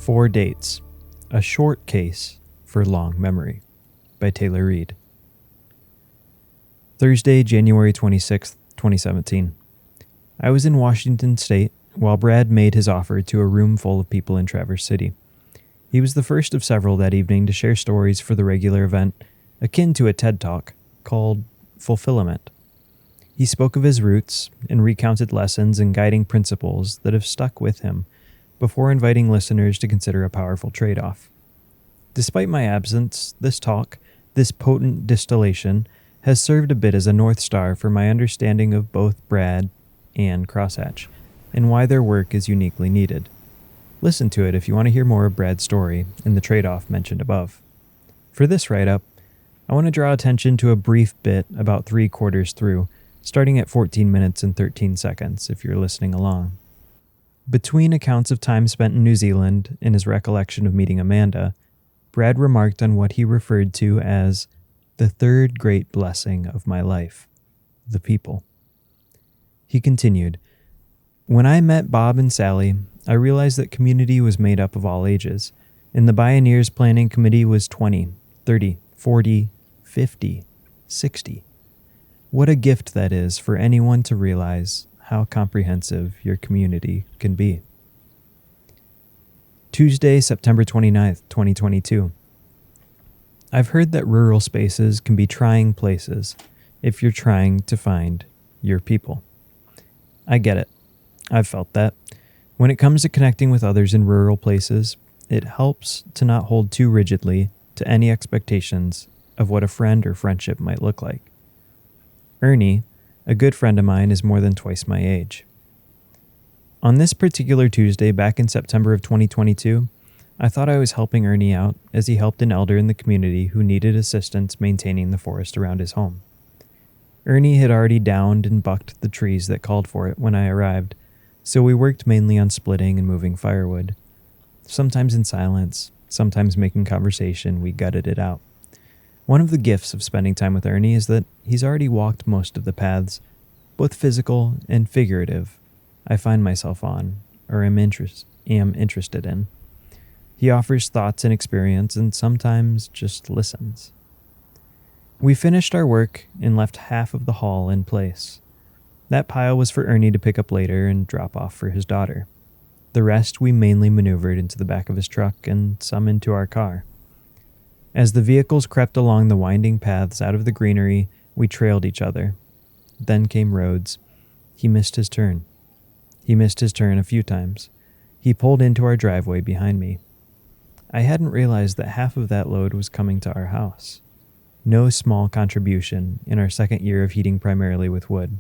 4 Dates, A Short Case for Long Memory by Taylor Reed. Thursday, January 26th, 2017. I was in Washington State while Brad made his offer to a room full of people in Traverse City. He was the first of several that evening to share stories for the regular event, akin to a TED Talk, called Fulfillment. He spoke of his roots and recounted lessons and guiding principles that have stuck with him before inviting listeners to consider a powerful trade-off. Despite my absence, this talk, this potent distillation, has served a bit as a North Star for my understanding of both Brad and Crosshatch, and why their work is uniquely needed. Listen to it if you want to hear more of Brad's story and the trade-off mentioned above. For this write-up, I want to draw attention to a brief bit about 3/4 through, starting at 14 minutes and 13 seconds if you're listening along. Between accounts of time spent in New Zealand and his recollection of meeting Amanda, Brad remarked on what he referred to as the third great blessing of my life, the people. He continued, "When I met Bob and Sally, I realized that community was made up of all ages, and the Bioneers Planning Committee was 20, 30, 40, 50, 60. What a gift that is for anyone to realize how comprehensive your community can be." Tuesday, September 29th, 2022. I've heard that rural spaces can be trying places if you're trying to find your people. I get it. I've felt that. When it comes to connecting with others in rural places, it helps to not hold too rigidly to any expectations of what a friend or friendship might look like. Ernie, a good friend of mine, is more than twice my age. On this particular Tuesday back in September of 2022, I thought I was helping Ernie out as he helped an elder in the community who needed assistance maintaining the forest around his home. Ernie had already downed and bucked the trees that called for it when I arrived, so we worked mainly on splitting and moving firewood. Sometimes in silence, sometimes making conversation, we gutted it out. One of the gifts of spending time with Ernie is that he's already walked most of the paths, both physical and figurative, I find myself on, or am interested in. He offers thoughts and experience and sometimes just listens. We finished our work and left half of the hall in place. That pile was for Ernie to pick up later and drop off for his daughter. The rest we mainly maneuvered into the back of his truck and some into our car. As the vehicles crept along the winding paths out of the greenery, we trailed each other. Then came roads. He missed his turn. He missed his turn a few times. He pulled into our driveway behind me. I hadn't realized that half of that load was coming to our house. No small contribution in our second year of heating primarily with wood.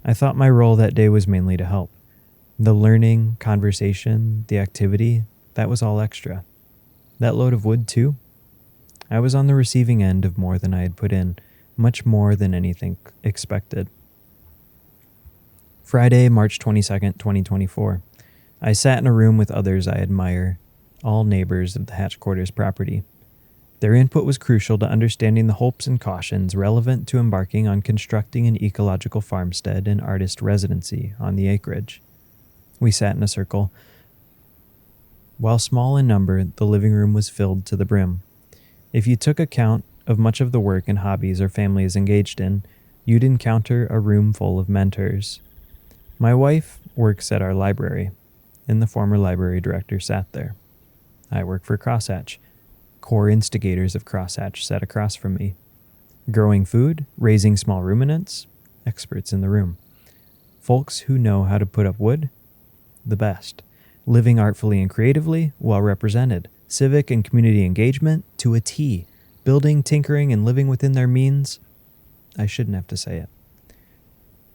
I thought my role that day was mainly to help. The learning, conversation, the activity, that was all extra. That load of wood too? I was on the receiving end of more than I had put in, much more than anything expected. Friday, March 22nd, 2024. I sat in a room with others I admire, all neighbors of the Hatch Quarters property. Their input was crucial to understanding the hopes and cautions relevant to embarking on constructing an ecological farmstead and artist residency on the acreage. We sat in a circle. While small in number, the living room was filled to the brim. If you took account of much of the work and hobbies our family is engaged in, you'd encounter a room full of mentors. My wife works at our library, and the former library director sat there. I work for Crosshatch. Core instigators of Crosshatch sat across from me. Growing food, raising small ruminants, experts in the room. Folks who know how to put up wood, the best. Living artfully and creatively, well represented. Civic and community engagement to a T. Building, tinkering, and living within their means. I shouldn't have to say it.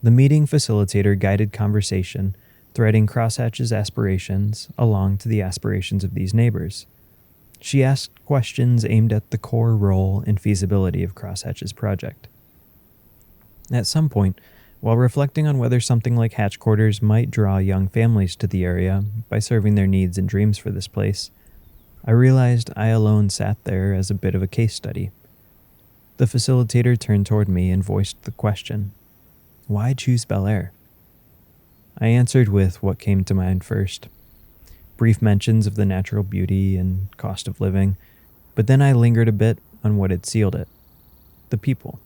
The meeting facilitator guided conversation, threading Crosshatch's aspirations along to the aspirations of these neighbors. She asked questions aimed at the core role and feasibility of Crosshatch's project. At some point, while reflecting on whether something like Hatch Quarters might draw young families to the area by serving their needs and dreams for this place, I realized I alone sat there as a bit of a case study. The facilitator turned toward me and voiced the question, "Why choose Bel Air?" I answered with what came to mind first. brief mentions of the natural beauty and cost of living, but then I lingered a bit on what had sealed it: the people.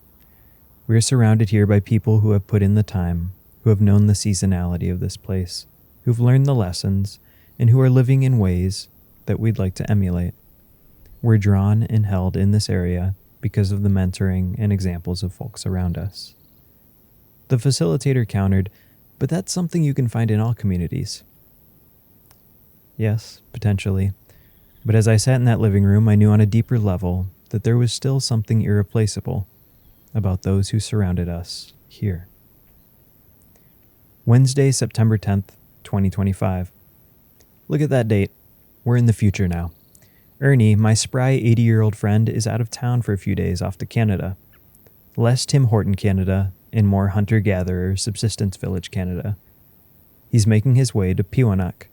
We are surrounded here by people who have put in the time, who have known the seasonality of this place, who've learned the lessons, and who are living in ways that we'd like to emulate. We're drawn and held in this area because of the mentoring and examples of folks around us. The facilitator countered, but that's something you can find in all communities. Yes, potentially. But as I sat in that living room, I knew on a deeper level that there was still something irreplaceable about those who surrounded us here. Wednesday, September 10th, 2025. Look at that date. We're in the future now. Ernie, my spry 80-year-old friend, is out of town for a few days off to Canada. Less Tim Horton Canada and more hunter-gatherer subsistence village Canada. He's making his way to Pewanuck,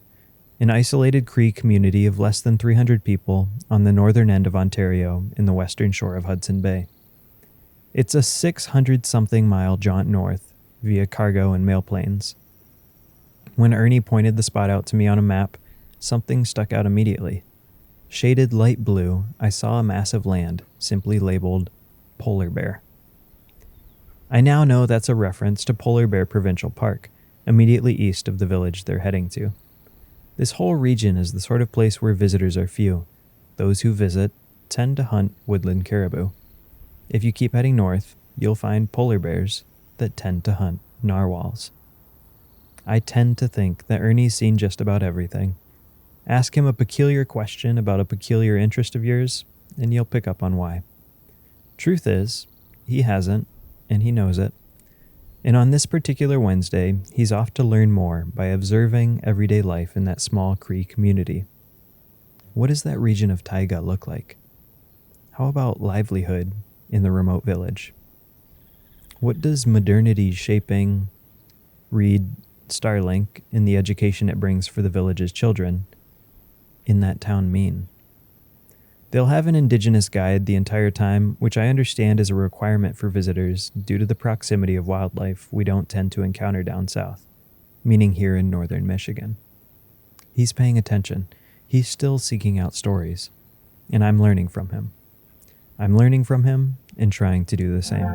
an isolated Cree community of less than 300 people on the northern end of Ontario in the western shore of Hudson Bay. It's a 600-something mile jaunt north via cargo and mail planes. When Ernie pointed the spot out to me on a map, something stuck out immediately. Shaded light blue, I saw a mass of land simply labeled Polar Bear. I now know that's a reference to Polar Bear Provincial Park, immediately east of the village they're heading to. This whole region is the sort of place where visitors are few. Those who visit tend to hunt woodland caribou. If you keep heading north, you'll find polar bears that tend to hunt narwhals. I tend to think that Ernie's seen just about everything. Ask him a peculiar question about a peculiar interest of yours, and you'll pick up on why. Truth is, he hasn't, and he knows it. And on this particular Wednesday, he's off to learn more by observing everyday life in that small Cree community. What does that region of taiga look like? How about livelihood in the remote village? What does modernity shaping, read Starlink, in the education it brings for the village's children in that town mean? They'll have an Indigenous guide the entire time, which I understand is a requirement for visitors due to the proximity of wildlife we don't tend to encounter down south, meaning here in northern Michigan. He's paying attention. He's still seeking out stories, and I'm learning from him. I'm learning from him and trying to do the same.